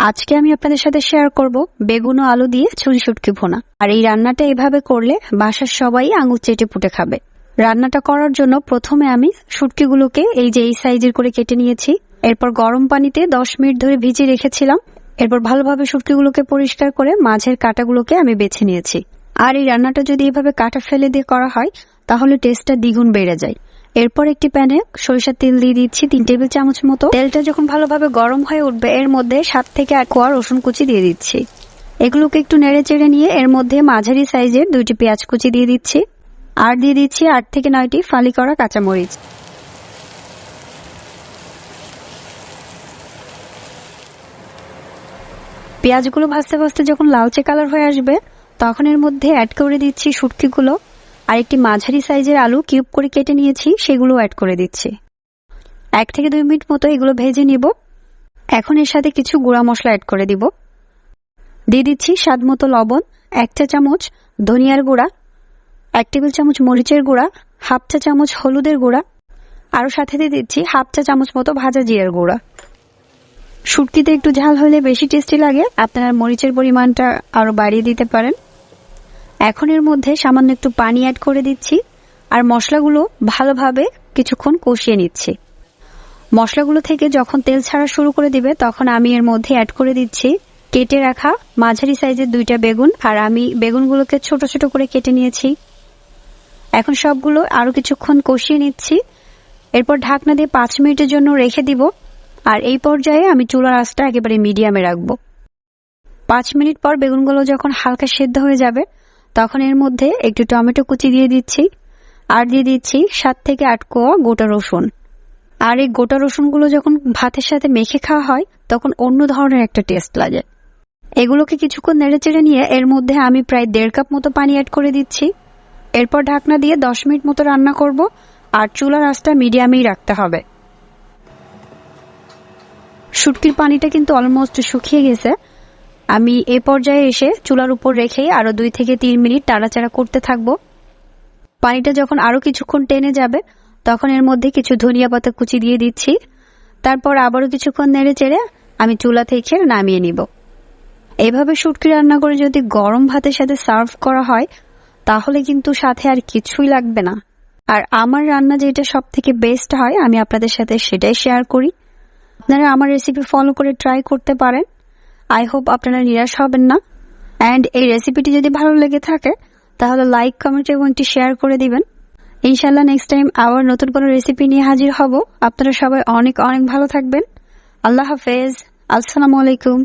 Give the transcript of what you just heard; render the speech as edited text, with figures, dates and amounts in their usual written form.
আজকে আমি আপনাদের সাথে শেয়ার করব বেগুন ও আলু দিয়ে ছুরি শুটকি ভুনা। আর এই রান্নাটা এভাবে করলে বাসার সবাই আঙুল চেটে পুটে খাবে। রান্নাটা করার জন্য প্রথমে আমি শুটকিগুলোকে এই যে এই সাইজের করে কেটে নিয়েছি। এরপর গরম পানিতে 10 মিনিট ধরে ভিজিয়ে রেখেছিলাম। এরপর ভালোভাবে শুটকিগুলোকে পরিষ্কার করে মাঝের কাঁটাগুলোকে আমি বেছে নিয়েছি। আর এই রান্নাটা যদি এভাবে কাঁটা ফেলে দিয়ে করা হয় তাহলে টেস্টটা দ্বিগুণ বেড়ে যায়। এরপর একটি প্যানে সরিষার তেল দিয়ে দিচ্ছি 3 টেবিল চামচ মতো। তেলটা যখন ভালোভাবে গরম হয়ে উঠবে এর মধ্যে 7 থেকে 8 কোয়া রসুন কুচি দিয়ে দিচ্ছি। এগুলোকে একটু নেড়ে চেড়ে নিয়ে এর মধ্যে মাঝারি সাইজের 2টি পেঁয়াজ কুচি দিয়ে দিচ্ছি। আর দিয়ে দিচ্ছি 8 থেকে 9টি ফালি করা কাঁচামরিচ। পেঁয়াজগুলো ভাজতে ভাজতে যখন লালচে কালার হয়ে আসবে তখন এর মধ্যে অ্যাড করে দিচ্ছি শুটকিগুলো। আর একটি মাঝারি সাইজের আলু কিউব করে কেটে নিয়েছি, সেগুলো অ্যাড করে দিচ্ছি। 1 থেকে 2 মিনিট মতো এগুলো ভেজে নিব। এখন এর সাথে কিছু গুঁড়া মশলা অ্যাড করে দিব। দিয়ে দিচ্ছি স্বাদ মতো লবণ, 1 চা চামচ ধনিয়ার গুঁড়া, 1 টেবিল চামচ মরিচের গুঁড়া, 1/2 চা চামচ হলুদের গুঁড়া, আরও সাথে দিয়ে দিচ্ছি 1/2 চা চামচ মতো ভাজা জিরার গুঁড়া। শুটকিতে একটু ঝাল হলে বেশি টেস্টি লাগে, আপনারা মরিচের পরিমাণটা আরও বাড়িয়ে দিতে পারেন। এখন এর মধ্যে সামান্য একটু পানি অ্যাড করে দিচ্ছি আর মশলাগুলো ভালোভাবে কিছুক্ষণ কষিয়ে নিচ্ছি। মশলাগুলো থেকে যখন তেল ছাড়া শুরু করে দিবে তখন আমি এর মধ্যে অ্যাড করে দিচ্ছি কেটে রাখা মাঝারি সাইজের 2টা বেগুন। আর আমি বেগুনগুলোকে ছোট ছোট করে কেটে নিয়েছি। এখন সবগুলো আরো কিছুক্ষণ কষিয়ে নিচ্ছি। এরপর ঢাকনা দিয়ে 5 মিনিটের জন্য রেখে দিব। আর এই পর্যায়ে আমি চুলার আঁচটা একেবারে মিডিয়ামে রাখবো। 5 মিনিট পর বেগুনগুলো যখন হালকা সেদ্ধ হয়ে যাবে তখন এর মধ্যে একটু টমেটো কুচি দিয়ে দিচ্ছি। আর দিয়ে দিচ্ছি 7 থেকে 8 কোয়া গোটা রসুন। আর এই গোটা রসুনগুলো যখন ভাতের সাথে মেখে খাওয়া হয় তখন অন্য ধরনের একটা টেস্ট লাগে। এগুলোকে কিছুক্ষণ নেড়ে চেড়ে নিয়ে এর মধ্যে আমি প্রায় 1.5 কাপ মতো পানি অ্যাড করে দিচ্ছি। এরপর ঢাকনা দিয়ে 10 মিনিট মতো রান্না করব। আর চুলার আঁচটা মিডিয়ামেই রাখতে হবে। শুটকির পানিটা কিন্তু অলমোস্ট শুকিয়ে গেছে। আমি এই পর্যায়ে এসে চুলার উপর রেখে আরো 2 থেকে 3 মিনিট নাড়াচাড়া করতে থাকবো। পানিটা যখন আরো কিছুক্ষণ টেনে যাবে তখন এর মধ্যে কিছু ধনিয়া পাতা কুচি দিয়ে দিচ্ছি। তারপর আবারও কিছুক্ষণ নেড়ে চেড়ে আমি চুলা থেকে নামিয়ে নিব। এইভাবে শুটকি রান্না করে যদি গরম ভাতের সাথে সার্ভ করা হয় তাহলে কিন্তু সাথে আর কিছুই লাগবে না। আর আমার রান্না যেটা সব থেকে বেস্ট হয় আমি আপনাদের সাথে সেটাই শেয়ার করি। আপনারা আমার রেসিপি ফলো করে ট্রাই করতে পারেন। আই হোপ আপনারা নিরাশ হবেন না। অ্যান্ড এই রেসিপিটি যদি ভালো লেগে থাকে তাহলে লাইক, কমেন্ট এবং একটি শেয়ার করে দিবেন। ইনশাল্লাহ নেক্সট টাইম আবার নতুন কোনো রেসিপি নিয়ে হাজির হব। আপনারা সবাই অনেক অনেক ভালো থাকবেন। আল্লাহ হাফেজ। আসসালামু আলাইকুম।